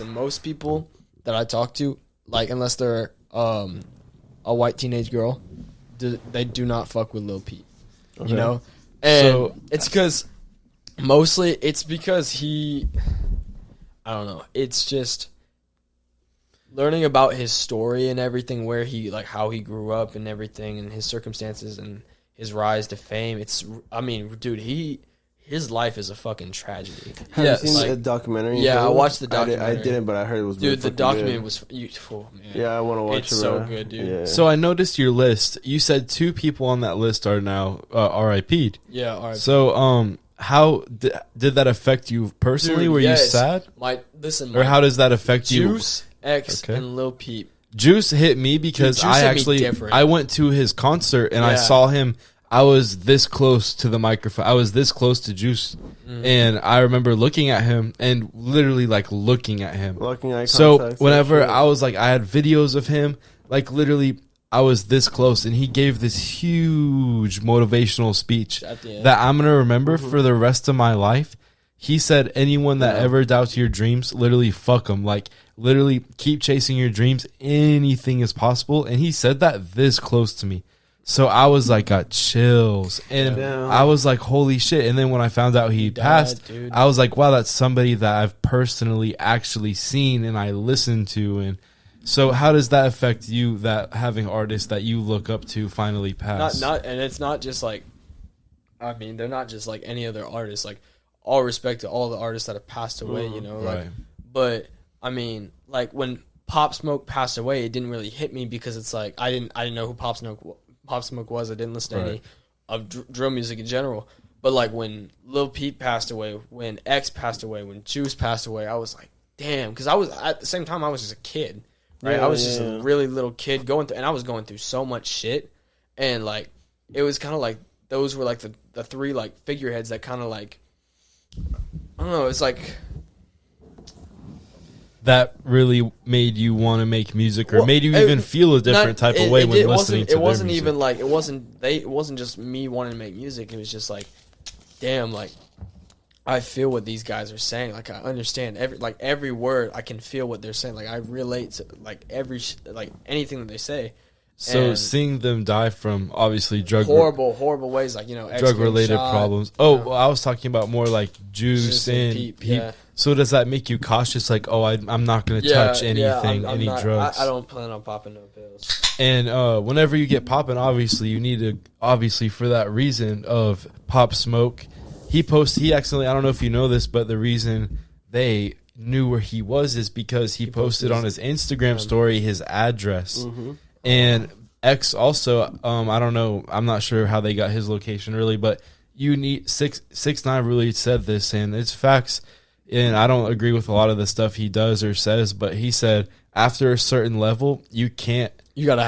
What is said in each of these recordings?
And most people that I talk to, like, unless they're a white teenage girl, they do not fuck with Lil Peep. Okay. You know? And so, it's because he, I don't know, it's just learning about his story and everything, where he, like, how he grew up and everything, and his circumstances and his rise to fame. Dude, his life is a fucking tragedy. Have you seen the documentary? Yeah, I watched the documentary. I didn't, but I heard it was dude. The documentary was beautiful. Man. Yeah, I want to watch it. It's so good, dude. Yeah. So I noticed your list. You said 2 people on that list are now RIP'd. Yeah, RIP. So how did that affect you personally? Dude, Were you sad? Or how does that affect you? Juice, X, and Lil Peep. Juice hit me because I went to his concert and I saw him. I was this close to the microphone. I was this close to Juice. And I remember looking at him and literally, like, looking at him. So whenever I was like, I had videos of him, like, literally I was this close, and he gave this huge motivational speech that I'm going to remember for the rest of my life. He said, anyone that ever doubts your dreams, literally fuck them. Like, literally keep chasing your dreams. Anything is possible. And he said that this close to me. So I was like, got chills, and I was like, holy shit. And then when I found out he passed, dude, I was like, wow, that's somebody that I've personally actually seen and I listened to. And so how does that affect you, that having artists that you look up to finally pass? And it's not just like, I mean, they're not just like any other artists. Like, all respect to all the artists that have passed away, you know, like, but I mean, like, when Pop Smoke passed away, it didn't really hit me because it's like, I didn't know who Pop Smoke was. I didn't listen to any of drill music in general. But, like, when Lil Peep passed away, when X passed away, when Juice passed away, I was like, damn. Because at the same time, I was just a kid, right? I was just a really little kid and I was going through so much shit. And, like, it was kind of like, those were, like, the 3, like, figureheads that kind of, like, I don't know, it's like, that really made you want to make music, or made you even feel a different type of way when listening to their music? It wasn't just me wanting to make music. It was just like, damn, like, I feel what these guys are saying. Like, I understand every word. I can feel what they're saying. Like, I relate to anything that they say. So seeing them die from obviously horrible ways, like, you know, drug related problems. Oh, well, I was talking about more like Juice and Peep. Yeah. So does that make you cautious? Like, oh, I'm not going to touch anything, any drugs. I don't plan on popping no pills. And whenever you get popping, obviously you need to, for that reason of Pop Smoke, he accidentally, I don't know if you know this, but the reason they knew where he was is because he posted on his Instagram story his address. Mm-hmm. And X also, I don't know, I'm not sure how they got his location really, but you need 6ix9ine really said this, and it's facts. And I don't agree with a lot of the stuff he does or says, but he said after a certain level, you gotta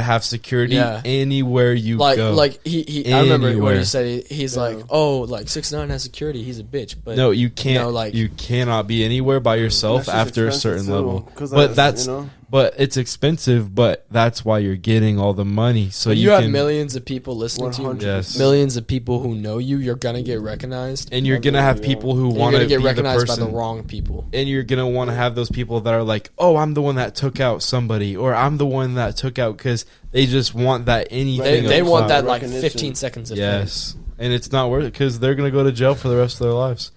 have security anywhere you go. Like I remember what he said. He's like, oh, like 6ix9ine has security. He's a bitch. But no, you can't. You cannot be anywhere by yourself after a certain level. But it's expensive. But that's why you're getting all the money. So you have millions of people listening to you. Yes. Millions of people who know you. You're gonna get recognized, and you're gonna have people who want to get recognized by the wrong people. And you're gonna want to have those people that are like, oh, I'm the one that took out somebody, or I'm the one that took out, because they just want that anything. They want that like 15 seconds of fame. And it's not worth it because they're gonna go to jail for the rest of their lives.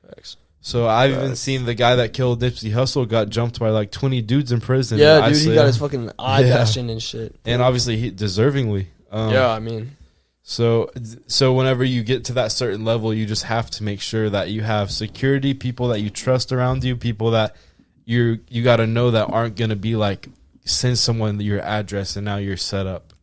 Thanks. So I've even seen the guy that killed Nipsey Hussle got jumped by like 20 dudes in prison. Yeah, dude, he got his fucking eye bashed in and shit. And obviously, he deservingly. I mean. So whenever you get to that certain level, you just have to make sure that you have security, people that you trust around you, people that you got to know that aren't going to be like, send someone your address and now you're set up.